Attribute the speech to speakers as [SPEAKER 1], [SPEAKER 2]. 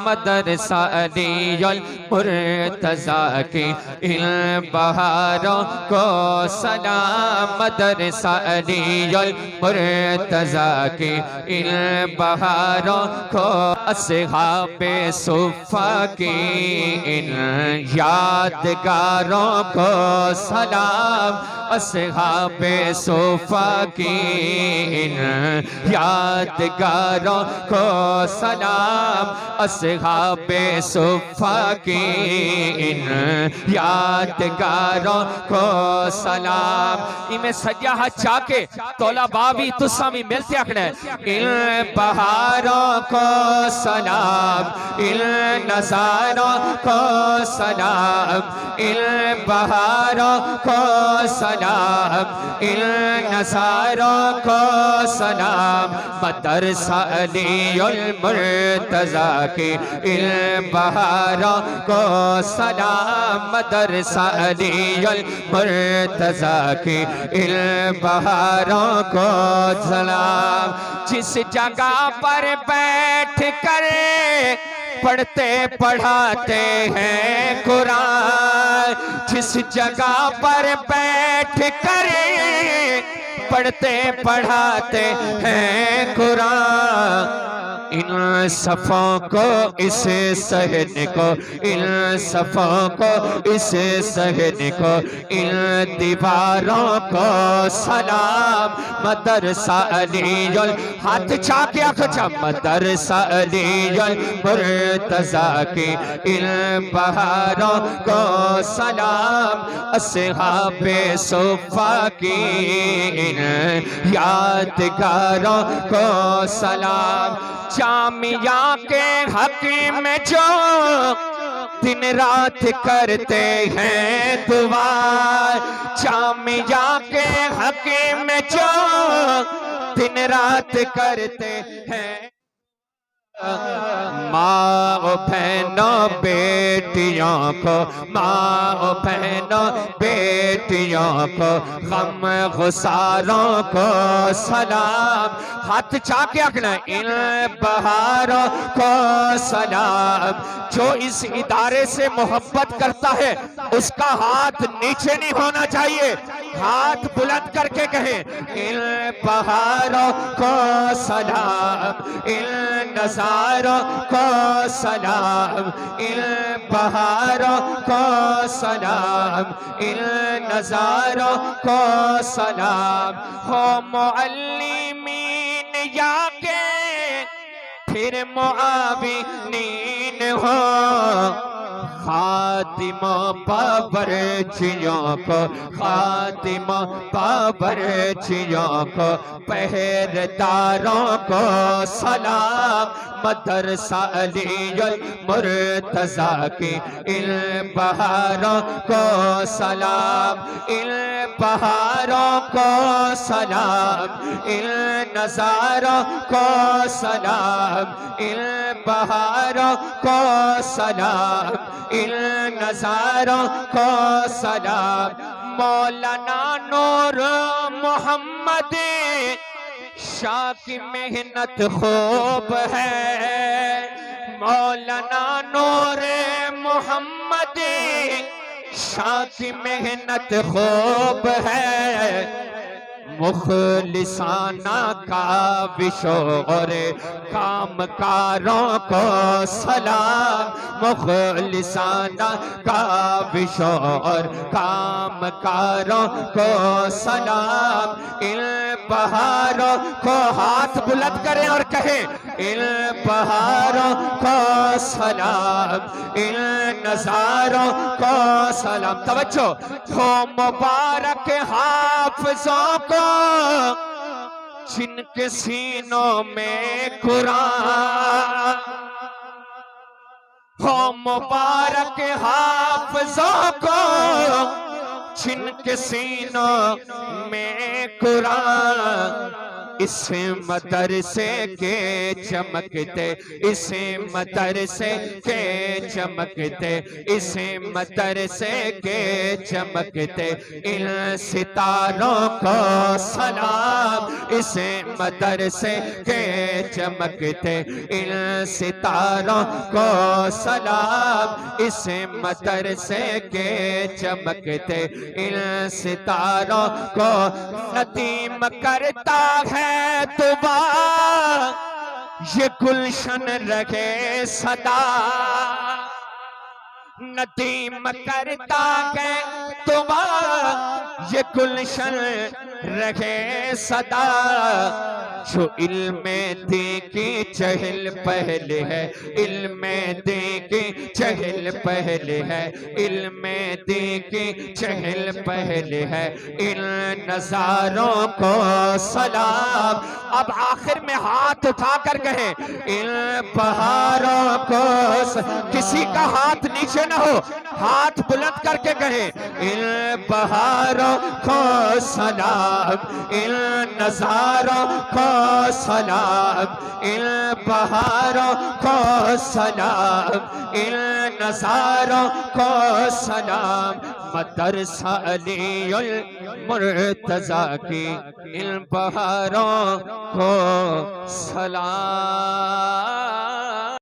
[SPEAKER 1] مدرسہ علی المرتضیٰ کی ان بہاروں کو سلام مدرسہ علی المرتضیٰ کی ان بہاروں کو اصحاب صفہ کی ان یادگاروں کو سلام اصحاب صفہ کی ان یادگاروں کو سلام اصحاب صفہ کی ان یادگاروں کو سلام میں سجاہ چاکے طلباء بھی تسا بھی ملتے اکھنے ان بہاروں کو سلام ان نظاروں کو سلام ان بہاروں کو سلام ان نظاروں کو سلام مدرسہ علی المرتضیٰ کی ان بہاروں کو سلام مدرسہ علی المرتضیٰ کی ان بہاروں کو سلام جس جگہ پر بیٹھ کر پڑھتے پڑھاتے ہیں قرآن جس جگہ پر بیٹھ کر پڑھتے پڑھاتے ہیں قرآن ان صفوں کو اس صحن کو ان صفوں کو اس صحن کو ان دیواروں کو سلام مدرسہ علی ہاتھ چاکے اکھچا مدرسہ علی المرتضیٰ کی ان بہاروں کو سلام اصحاب صفہ کی ان یادگاروں کو سلام جامعہ کے حق میں جو دن رات کرتے ہیں دعا جامعہ کے حق میں جو دن رات کرتے ہیں ماں و بہنوں بیٹیوں کو ماں و بہنوں بیٹیوں کو غم غساروں کو سلام ہاتھ چاکے اکھنا ان بہاروں کو سلام جو اس ادارے سے محبت کرتا ہے اس کا ہاتھ نیچے نہیں ہونا چاہیے ہاتھ بلند کر کے کہیں ان بہاروں کو سلام ان نظاروں کو سلام ان بہاروں کو سلام ان نظاروں کو سلام ہو معلمین یا کے پھر معاونین ہو خاتموں باورچیوں کو خاتموں باورچیوں کو پہرداروں کو سلام مدرسہ علی المرتضیٰ کی ان بہاروں کو سلام ان بہاروں کو سلام ان نظاروں کو سلام ان بہاروں کو سلام ان نظاروں کو سلام مولانا نور محمد شاہ کی محنت خوب ہے مولانا نور محمد شاہ کی محنت خوب ہے مخلصانہ کاوش اور کامکاروں کو سلام مخلصانہ کاوش اور کامکاروں کو سلام ان بہاروں کو ہاتھ بلند کریں اور کہیں ان بہاروں کو سلام ان نظاروں کو سلام توجہ ہو مبارک حافظوں کو جن کے سینوں میں قرآن ہو مبارک حافظوں کو جن کے سینوں میں قرآن اس مدرسے کے چمکتے، اس مدرسے کے چمکتے، اس مدرسے کے چمکتے ان ستاروں کو سلام، اس مدرسے کے چمکتے ان ستاروں کو سلام، اس مدرسے کے چمکتے ان ستاروں کو ندیم کرتا ہے طبع یہ گلشن رہے صدا، ندیم کرتا ہے طبع یہ گلشن رہے صدا، جو علم دین کی چہل پہل ہے، علم دین کی چہل پہل ہے، علم دین کی چہل پہل ہے، ان نظاروں کو سلام۔ اب آخر میں ہاتھ اٹھا کر کہیں ان پہاڑوں کو کسی کا ہاتھ نیچے نہ ہو، ہاتھ بلند کر کے کہیں ان پہاڑوں کو سلام، ان نظاروں کو سلام، ان پہاڑوں کو سلام، ان نظاروں کو سلام، مدرسہ علی المرتضیٰ کی ان پہاڑوں کو سلام۔